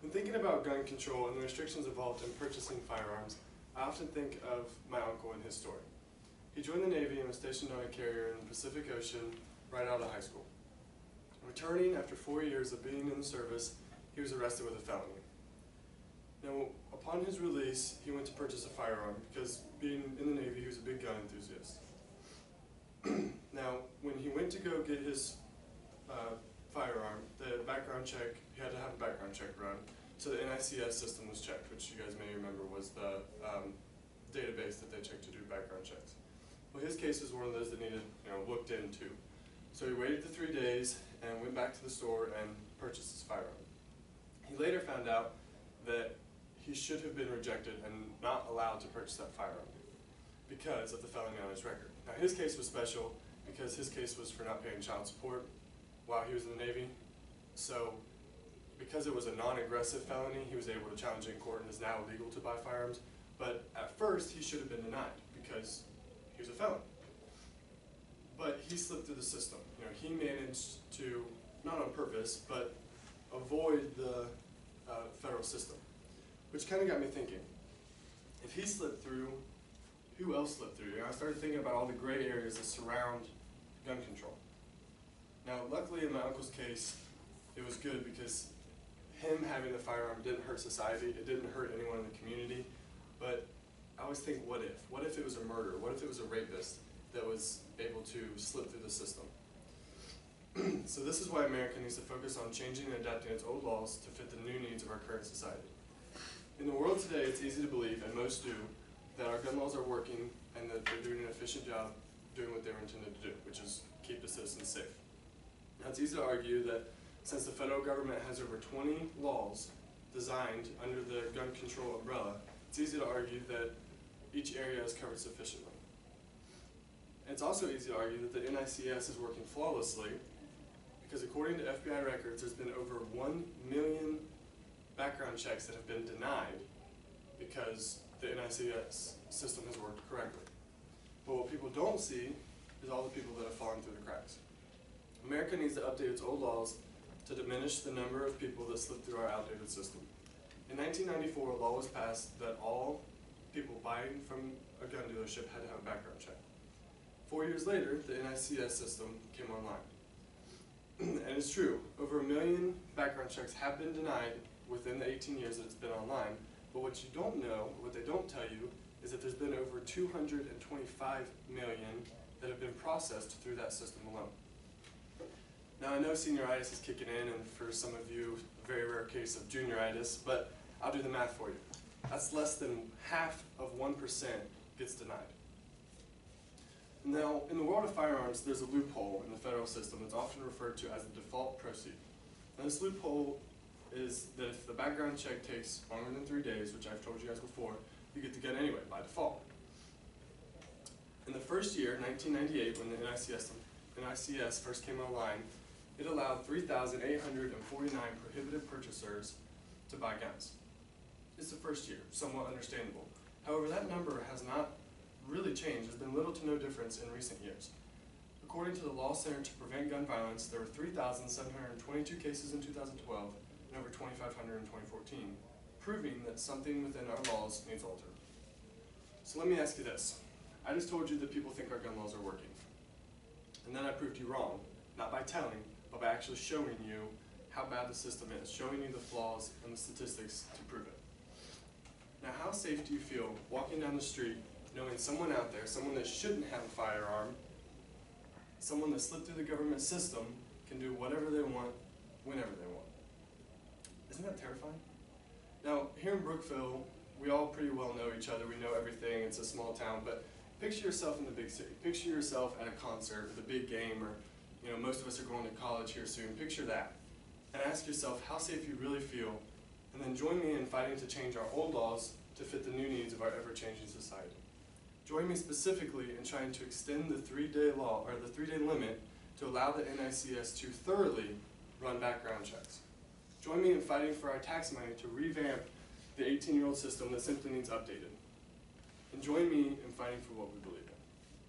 When thinking about gun control and the restrictions involved in purchasing firearms, I often think of my uncle and his story. He joined the Navy and was stationed on a carrier in the Pacific Ocean right out of high school. Returning after 4 years of being in the service, he was arrested with a felony. Now, upon his release, he went to purchase a firearm because being in the Navy, he was a big gun enthusiast. Now, when he went to go get his firearm, the background check, he had to have a background check run. So the NICS system was checked, which you guys may remember was the database that they checked to do background checks. Well, his case was one of those that needed looked into. So he waited the 3 days and went back to the store and purchased his firearm. He later found out that he should have been rejected and not allowed to purchase that firearm because of the felony on his record. Now his case was special because his case was for not paying child support while he was in the Navy. So because it was a non-aggressive felony, he was able to challenge it in court and is now illegal to buy firearms. But at first, he should have been denied because he was a felon. But he slipped through the system. He managed to, not on purpose, but avoid the federal system, which kind of got me thinking. If he slipped through, who else slipped through? I started thinking about all the gray areas that surround gun control. Now, luckily in my uncle's case, it was good because him having the firearm didn't hurt society, it didn't hurt anyone in the community, but I always think, what if? What if it was a murderer? What if it was a rapist that was able to slip through the system? So this is why America needs to focus on changing and adapting its old laws to fit the new needs of our current society. In the world today, it's easy to believe, and most do, that our gun laws are working and that they're doing an efficient job doing what they were intended to do, which is keep the citizens safe. Now, it's easy to argue that since the federal government has over 20 laws designed under the gun control umbrella, it's easy to argue that each area is covered sufficiently. And it's also easy to argue that the NICS is working flawlessly because according to FBI records, there's been over 1 million background checks that have been denied because the NICS system has worked correctly. But what people don't see is all the people that have fallen through the cracks. America needs to update its old laws to diminish the number of people that slip through our outdated system. In 1994, a law was passed that all people buying from a gun dealership had to have a background check. 4 years later, the NICS system came online. And it's true, over 1 million background checks have been denied within the 18 years that it's been online, but what you don't know, what they don't tell you, is that there's been over 225 million that have been processed through that system alone. Now I know senioritis is kicking in, and for some of you, a very rare case of junioritis, but I'll do the math for you. That's less than half of 1% gets denied. Now, in the world of firearms, there's a loophole in the federal system that's often referred to as the default proceed. Now this loophole is that if the background check takes longer than 3 days, which I've told you guys before, you get the gun anyway, by default. In the first year, 1998, when the NICS first came online, it allowed 3,849 prohibited purchasers to buy guns. It's the first year, somewhat understandable. However, that number has not really changed. There's been little to no difference in recent years. According to the Law Center to Prevent Gun Violence, there were 3,722 cases in 2012 and over 2,500 in 2014, proving that something within our laws needs altered. So let me ask you this. I just told you that people think our gun laws are working. And then I proved you wrong, not by telling, but by actually showing you how bad the system is, showing you the flaws and the statistics to prove it. Now, how safe do you feel walking down the street knowing someone out there, someone that shouldn't have a firearm, someone that slipped through the government system, can do whatever they want, whenever they want? Isn't that terrifying? Now, here in Brookville, we all pretty well know each other. We know everything. It's a small town, but picture yourself in the big city. Picture yourself at a concert, the big game, or most of us are going to college here soon. Picture that. And ask yourself how safe you really feel, and then join me in fighting to change our old laws to fit the new needs of our ever-changing society. Join me specifically in trying to extend the 3-day law, or the 3-day limit, to allow the NICS to thoroughly run background checks. Join me in fighting for our tax money to revamp the 18-year-old system that simply needs updated. And join me in fighting for what we believe in.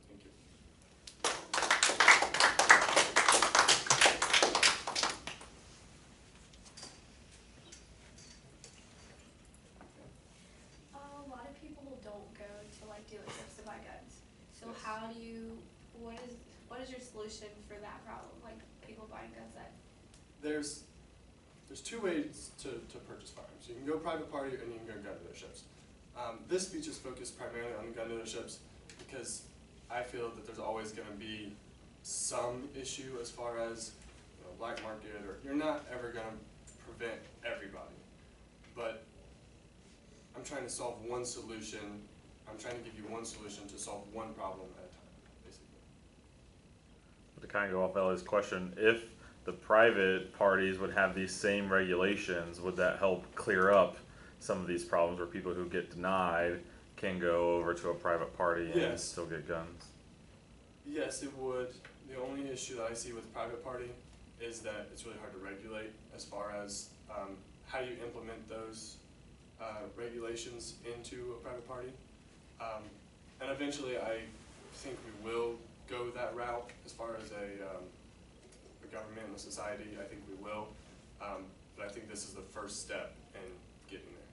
Thank you. don't go to like dealerships to buy guns. So Yes. how do you, what is your solution for that problem? Like people buying guns that, There's two ways to purchase firearms. You can go private party and you can go gun dealerships. This speech is focused primarily on the gun dealerships because I feel that there's always going to be some issue as far as black market, or you're not ever going to prevent everybody. But I'm trying to solve one solution. I'm trying to give you one solution to solve one problem at a time, basically. To kind of go off Ellie's question, if the private parties would have these same regulations, would that help clear up some of these problems where people who get denied can go over to a private party and Yes. still get guns? Yes, it would. The only issue that I see with private party is that it's really hard to regulate as far as how you implement those regulations into a private party. And eventually I think we will go that route as far as a government and a society. I think we will. But I think this is the first step in getting there.